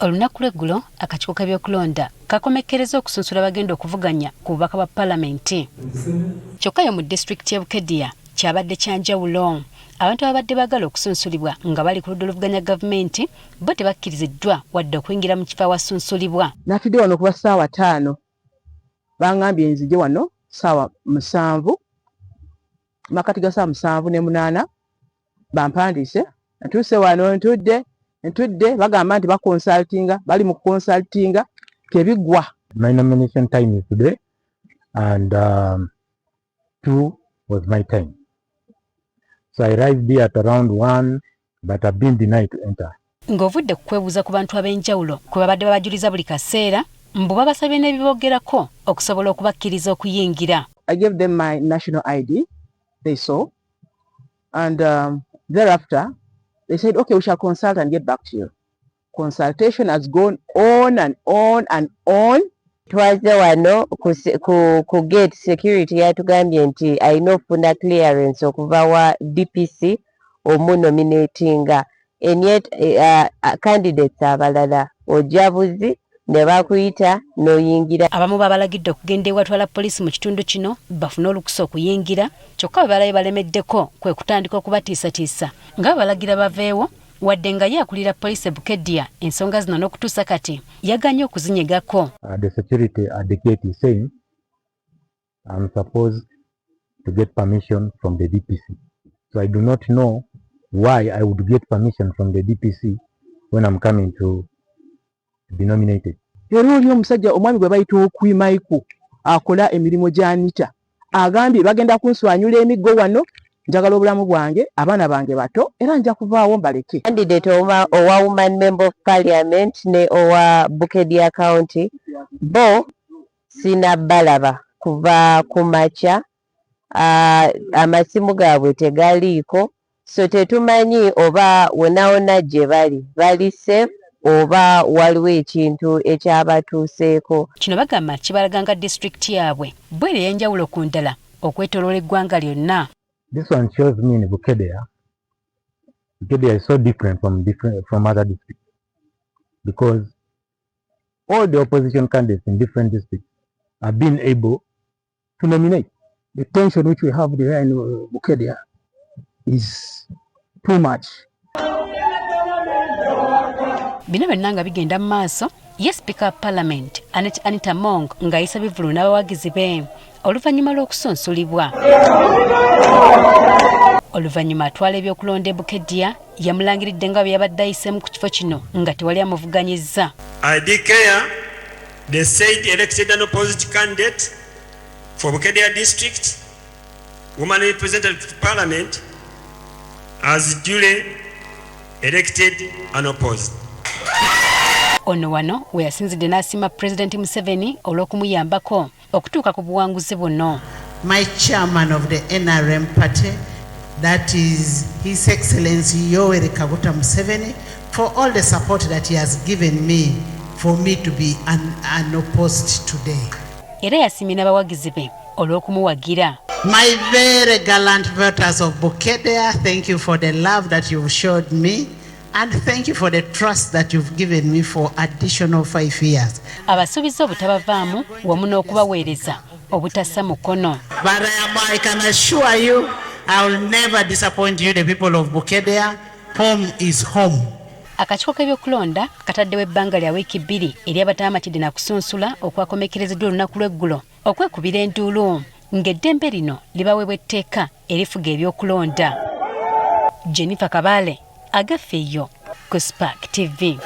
Olunaku lw'eggulo akakiiko k'eby'okulonda kakomekkereza okusunsula abagenda okuvuganya ku bubaka bwa palamenti. Kyokka yo mu disitulikiti y'e Bukedea kyabadde kya njawulo. Abantu ababadde baagala okusunsulibwa nga bali ku ludda oluvuganya gavumenti bo tebakkiriziddwa wadde okuyingira mu kifo awasunsulibwa. Natudde wano kuba ssaawa 5. Bangambye nzije wano ssaawa 7. Makati ga ssaawa 7 ne 8 bampandiise. Ntuuse wano ntudde bagamba nti bakonsultinga bali mu consultinga tebiggwa. My nomination time is today and 2 was my time. So I arrived here at around 1 but I've been denied to enter. Ng'ovudde ku kwebuuza ku bantu ab'enjawulo kwe babadde babajuliza buli kaseera mbu babasabye n'ebibogerako okusobola okubakkiriza okuyingira. I gave them my national ID, they saw, and thereafter they said, okay, we shall consult and get back to you. Consultation has gone on and on and on. Twaze wano ku gate security yatugambye nti alina okufuna clearance okuva wa DPC omunominatinga candidates abalala ojabuzi ne bakuyita n'oyingira. Abamu babalagidde okugenda ewa Atwala poliisi mu kitundu kino bafune olukusa okuyingira, kyokka bwe balabe balemeddeko kwe kutandika okubatiisatiisa nga babalagira baveewo wadde nga yakulira poliisi e Bukedea ensonga zino n'okutuusa kati yaganye okuzinyigako. The security at the gate is saying I'm supposed to get permission from the DPC. So I do not know why I would get permission from the DPC when I'm coming to be nominated. Era oli omusajja omwami gwe bayita okwimayiko akola emirimu gy'anita agambye bagenda kunswanyula emiggo wano. Njagala obulamu bwange abaana bange bato era nja kuvaawo mbaleke. Candidate owa woman member of parliament ne owa Bukedea county bo sina balaba kuva kumacha amasimu gaabwe tegaliiko, so tetumanyi oba wona gye bali safe oba waliwo ekintu ekyabatuuseeko. Kino bagamba kibalaganga disitulikiti yaabwe bwere y'enjawulo ku ndala okwetooloola eggwanga lyonna. This one shows me in Bukedea. Bukedea is so different from other districts because all the opposition candidates in different districts have been able to nominate. The tension which we have there in Bukedea is too much. Bino byonna nga bigenda mu maaso, ye sipiika wa palamenti Anita Mong ng'ayisa bivulu n'abawagizi be oluvannyuma lw'okusunsulibwa. Oluvannyuma Atwala eby'okulonda e Bukedea yamulangiridde nga bwe yabadde ayiseemu ku kifo kino nga tewali amuvuganyizza. I declare the said elected and opposed candidate for Bukedea district, woman representative to parliament, as duly elected and opposed. Ono wano we yasinzidde n'asiima Pulezidenti Museveni olw'okumuyambako okutuuka ku buwanguzi buno. My chairman of the NRM party, that is His Excellency Yoweri Kaguta Museveni, for all the support that he has given me for me to be unopposed today. Era yasiimye n'abawagizi be olw'okumuwagira. My very gallant voters of Bukedea, thank you for the love that you've showed me. And thank you for the trust that you've given me for additional 5 years. Abasuubiza obutabavaamu wamu n'okubaweereza obutassa mukono. But I can assure you, I will never disappoint you, the people of Bukedea. Home is home. Akakiiko k'ebyokulonda kataddewo ebbanga lya wiiki 2 eri abatamatidde na kusunsula okwakomekkerezeddwa olunaku lw'eggulo okwekubira enduulu ng'eddembe lino libaweebwa etteeka erifuga ebyokulonda. Jennifer Kabale agafeeyo ku Spark TV.